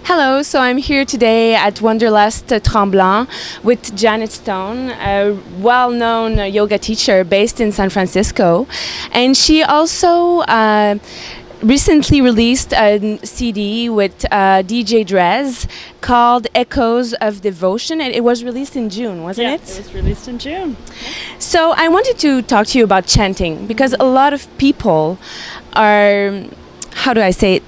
Hello, so I'm here today at Wanderlust Tremblant with Janet Stone, a well-known yoga teacher based in San Francisco. And she also recently released a CD with DJ Drez called Echoes of Devotion. And it was released in June, wasn't it? It was released in June. So I wanted to talk to you about chanting because a lot of people are, how do I say it,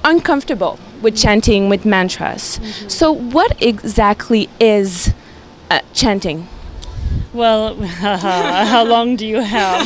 uncomfortable with chanting, with mantras. Mm-hmm. So what exactly is chanting? Well, how long do you have?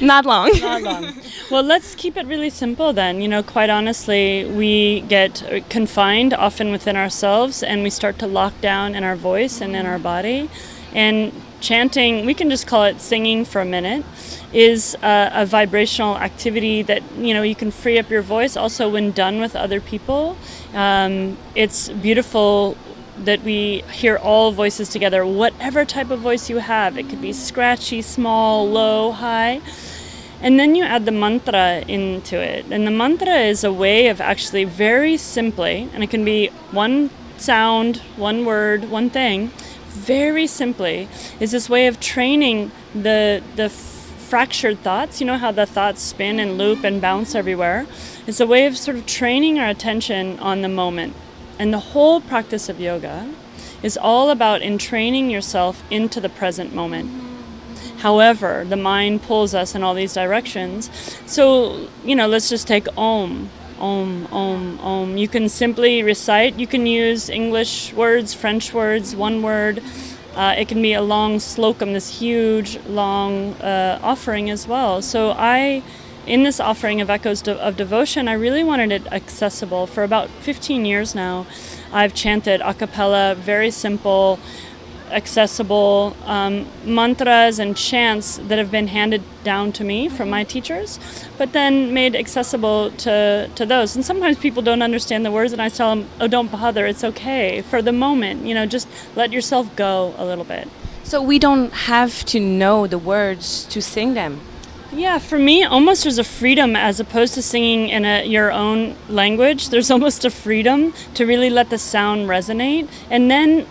Not long. Not long. Well, let's keep it really simple then. You know, quite honestly, we get confined often within ourselves and we start to lock down in our voice and in our body. And chanting, we can just call it singing for a minute, is a vibrational activity that, you know, you can free up your voice also when done with other people. It's beautiful that we hear all voices together, whatever type of voice you have. It could be scratchy, small, low, high. And then you add the mantra into it. And the mantra is a way of actually very simply, and it can be one sound, one word, one thing, very simply, is this way of training the fractured thoughts. You know how the thoughts spin and loop and bounce everywhere? It's a way of sort of training our attention on the moment. And the whole practice of yoga is all about entraining yourself into the present moment. However, the mind pulls us in all these directions. So, you know, let's just take Om. Om, Om, Om. You can simply recite. You can use English words, French words, one word. It can be a long slokam, this huge, long offering as well. So in this offering of Echoes of Devotion, I really wanted it accessible. For about 15 years now, I've chanted a cappella, very simple, accessible mantras and chants that have been handed down to me from my teachers, but then made accessible to those. And sometimes people don't understand the words, and I tell them, oh, don't bother, it's okay. For the moment, you know, just let yourself go a little bit. So we don't have to know the words to sing them. Yeah, for me, almost there's a freedom as opposed to singing in your own language. There's almost a freedom to really let the sound resonate. And then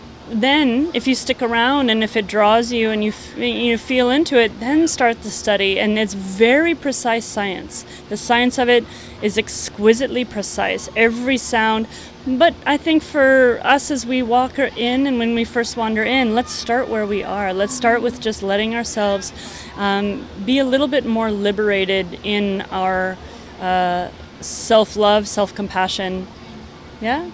if you stick around and if it draws you and you feel into it, then start the study. And it's very precise science. The science of it is exquisitely precise. Every sound. But I think for us as we walk in and when we first wander in, let's start where we are. Let's start with just letting ourselves be a little bit more liberated in our self-love, self-compassion. Yeah?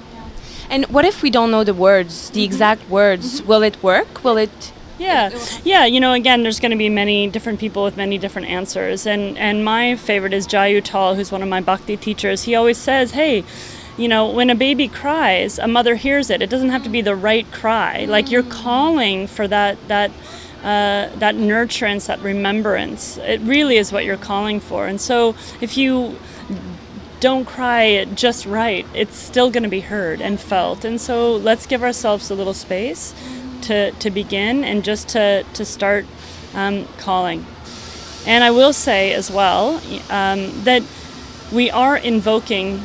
And what if we don't know the words, the exact words? Will it work? Will it... Yeah. You know, again, there's going to be many different people with many different answers. And my favorite is Jayu Tal, who's one of my bhakti teachers. He always says, hey, you know, when a baby cries, a mother hears it. It doesn't have to be the right cry. Like you're calling for that nurturance, that remembrance. It really is what you're calling for. And so if you don't cry it just right, it's still going to be heard and felt. And so let's give ourselves a little space to begin and just to start calling. And I will say as well that we are invoking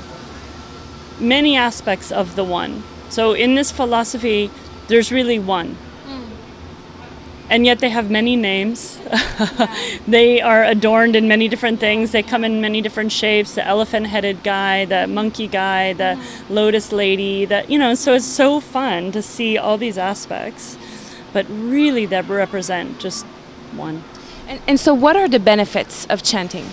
many aspects of the one. So in this philosophy, there's really one. And yet they have many names. They are adorned in many different things. They come in many different shapes. The elephant-headed guy, the monkey guy, the lotus lady. So it's so fun to see all these aspects. But really that represent just one. And so what are the benefits of chanting?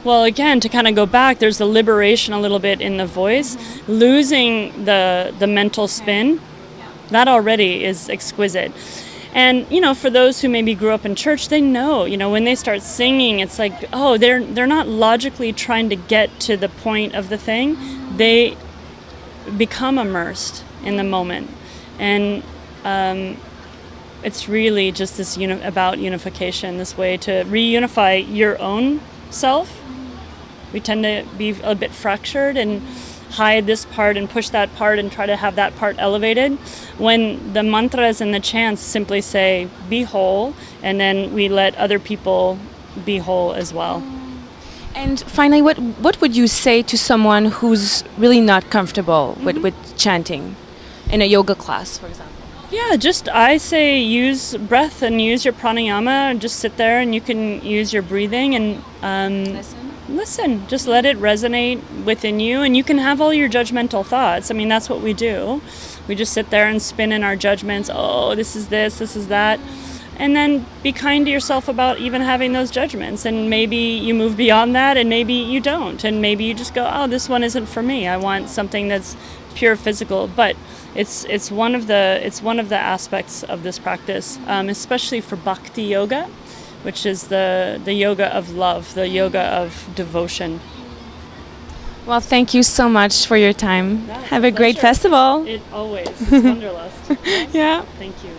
Well, again, to kind of go back, there's a liberation a little bit in the voice. Losing the mental spin, that already is exquisite. And, you know, for those who maybe grew up in church, they know, you know, when they start singing, it's like, oh, they're not logically trying to get to the point of the thing. They become immersed in the moment. And it's really just this about unification, this way to reunify your own self. We tend to be a bit fractured and hide this part and push that part and try to have that part elevated, when the mantras and the chants simply say, be whole, and then we let other people be whole as well. And finally, what would you say to someone who's really not comfortable with chanting in a yoga class, for example? Yeah, I say use breath and use your pranayama. Just sit there and you can use your breathing and listen. Just let it resonate within you, and you can have all your judgmental thoughts. I mean, that's what we do. We just sit there and spin in our judgments. Oh, this is that. And then be kind to yourself about even having those judgments. And maybe you move beyond that, and maybe you don't. And maybe you just go, oh, this one isn't for me. I want something that's pure physical. But it's one of the aspects of this practice, especially for bhakti yoga, which is the yoga of love, the yoga of devotion. Well, thank you so much for your time. Yeah, Have a great festival. It's Wanderlust. Yeah. Thank you.